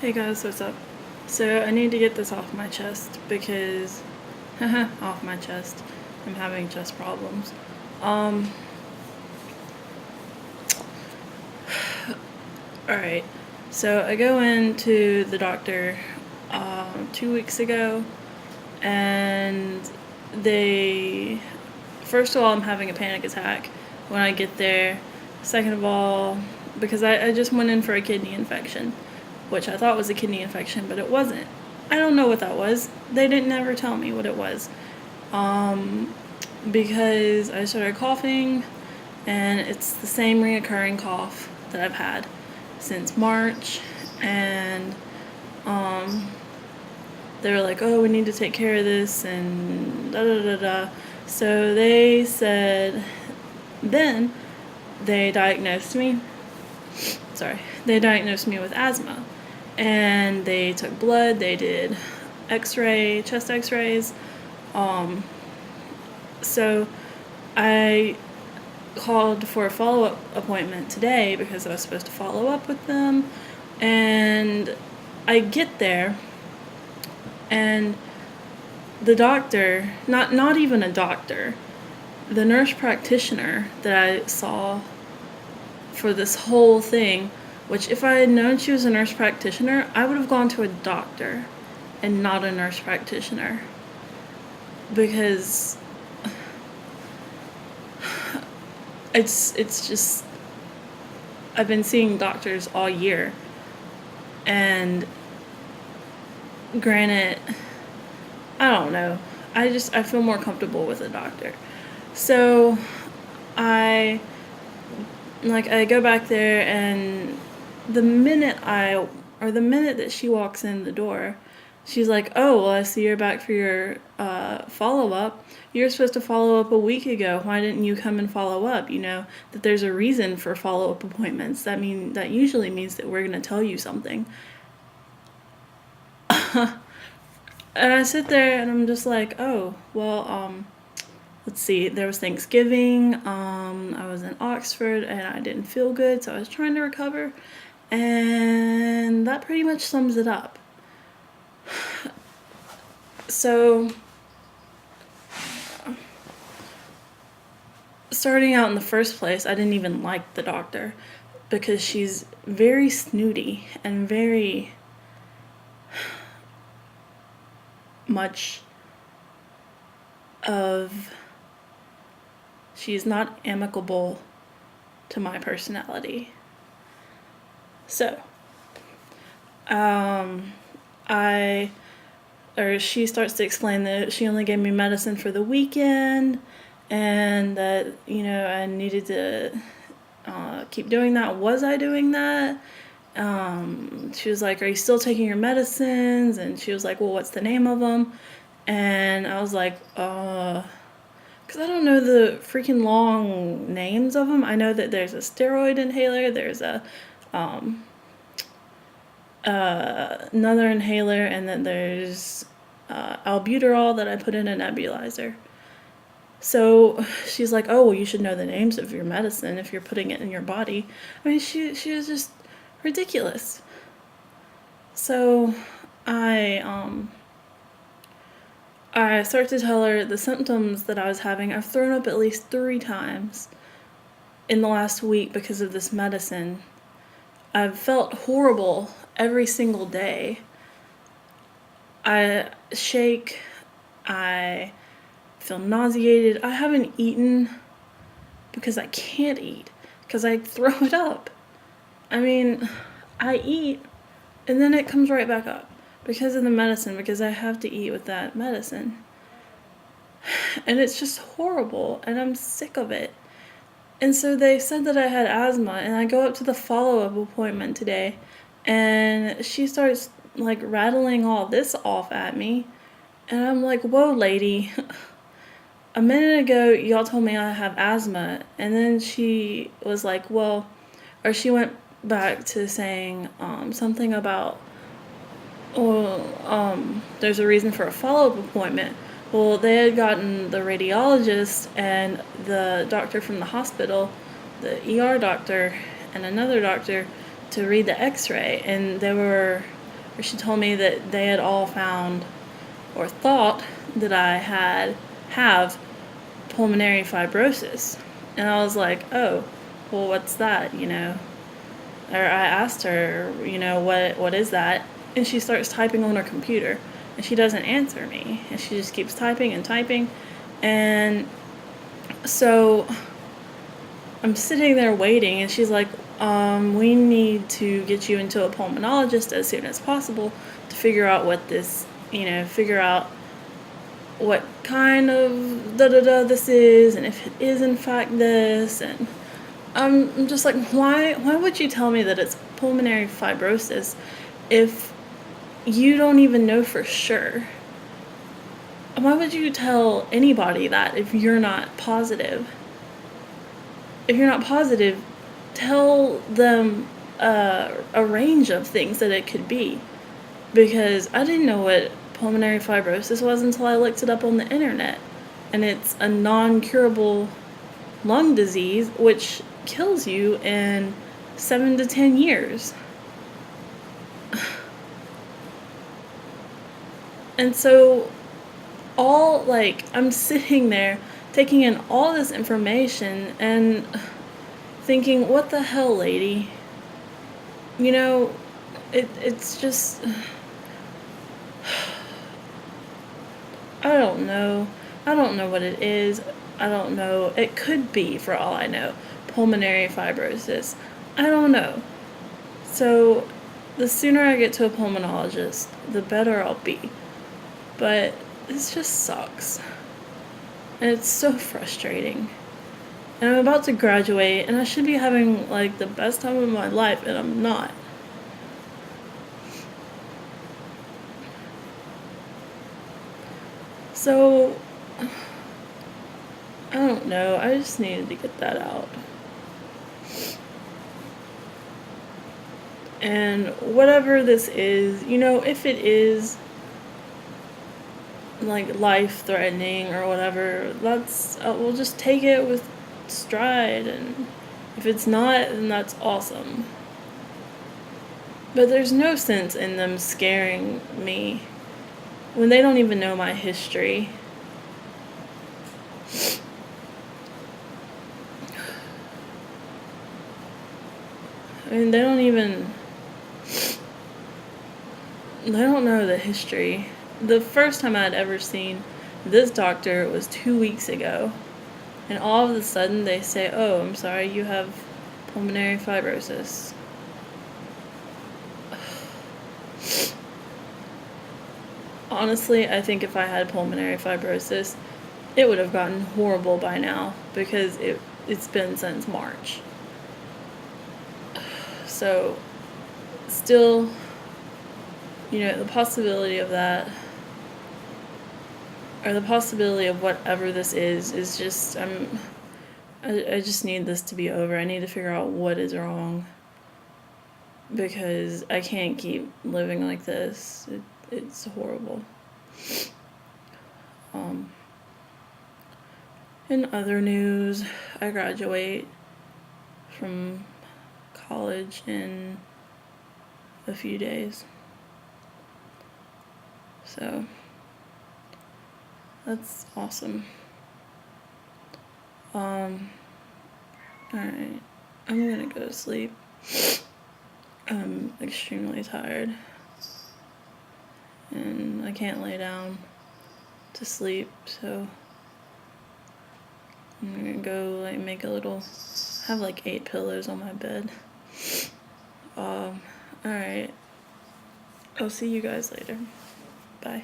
Hey guys, what's up? So I need to get this off my chest because off my chest. I'm having chest problems. Um Alright. So I go into the doctor 2 weeks ago, and they first of all, I'm having a panic attack when I get there. Second of all, because I just went in for a kidney infection, which I thought was a kidney infection, but it wasn't. I don't know what that was. They didn't ever tell me what it was. Because I started coughing, and it's the same reoccurring cough that I've had since March, and they were like, oh, we need to take care of this, and da da da da. So they said, then they diagnosed me. They diagnosed me with asthma, and they took blood. They did chest X-rays. So I called for a follow-up appointment today because I was supposed to follow up with them, and I get there, and the doctor, not even a doctor, the nurse practitioner that I saw for this whole thing, which if I had known she was a nurse practitioner, I would have gone to a doctor and not a nurse practitioner, because it's just, I've been seeing doctors all year, and granted, I don't know, I feel more comfortable with a doctor. So I I go back there, and the minute that she walks in the door, she's like, oh, well, I see you're back for your follow-up. You're supposed to follow up a week ago. Why didn't you come and follow up? You know that there's a reason for follow-up appointments. That usually means that we're going to tell you something. And I sit there and I'm just like, oh, well, let's see, there was Thanksgiving. I was in Oxford and I didn't feel good, so I was trying to recover. And that pretty much sums it up. So, starting out in the first place, I didn't even like the doctor because she's very snooty and very much of, she's not amicable to my personality. So, she starts to explain that she only gave me medicine for the weekend, and that, I needed to keep doing that. Was I doing that? She was like, are you still taking your medicines? And she was like, well, what's the name of them? And I was like, because I don't know the freaking long names of them. I know that there's a steroid inhaler, there's a another inhaler, and then there's albuterol that I put in a nebulizer. So she's like, oh, well, you should know the names of your medicine if you're putting it in your body. I mean, she was just ridiculous. So I start to tell her the symptoms that I was having. I've thrown up at least 3 times in the last week because of this medicine. I've felt horrible every single day. I shake. I feel nauseated. I haven't eaten because I can't eat, because I throw it up. I mean, I eat and then it comes right back up because of the medicine, because I have to eat with that medicine. And it's just horrible, and I'm sick of it. And so they said that I had asthma, and I go up to the follow-up appointment today, and she starts rattling all this off at me, and I'm like, whoa, lady. A minute ago, y'all told me I have asthma, and then she was like, well, or she went back to saying something about, there's a reason for a follow-up appointment. Well, they had gotten the radiologist and the doctor from the hospital, the ER doctor, and another doctor to read the x-ray, and they were where she told me that they had all found or thought that I have pulmonary fibrosis. And I was like, oh, well, what's that, Or I asked her, what is that? And she starts typing on her computer, and she doesn't answer me. And she just keeps typing and typing. And so I'm sitting there waiting, and she's like, we need to get you into a pulmonologist as soon as possible to figure out what this, figure out what kind of this is, and if it is in fact this. And I'm just like, why would you tell me that it's pulmonary fibrosis if you don't even know for sure? Why would you tell anybody that if you're not positive? If you're not positive, tell them a range of things that it could be. Because I didn't know what pulmonary fibrosis was until I looked it up on the internet. And it's a non-curable lung disease which kills you in 7 to 10 years. And so I'm sitting there taking in all this information and thinking, what the hell, lady? It's just, I don't know. I don't know what it is. I don't know. It could be, for all I know, pulmonary fibrosis. I don't know. So the sooner I get to a pulmonologist, the better I'll be. But this just sucks. And it's so frustrating. And I'm about to graduate, and I should be having, the best time of my life, and I'm not. So, I don't know. I just needed to get that out. And whatever this is, if it is life-threatening or whatever, we'll just take it with stride. And if it's not, then that's awesome. But there's no sense in them scaring me when they don't even know my history. I mean, they don't know the history. The first time I'd ever seen this doctor was 2 weeks ago. And all of a sudden they say, oh, I'm sorry, you have pulmonary fibrosis. Honestly, I think if I had pulmonary fibrosis, it would have gotten horrible by now, because it's been since March. So, still, the possibility of that, or the possibility of whatever this is just, I just need this to be over. I need to figure out what is wrong, because I can't keep living like this. It's horrible. In other news, I graduate from college in a few days. So, that's awesome. Alright, I'm gonna go to sleep. I'm extremely tired, and I can't lay down to sleep, so I'm gonna go make a little, have 8 pillows on my bed. Alright, I'll see you guys later. Bye.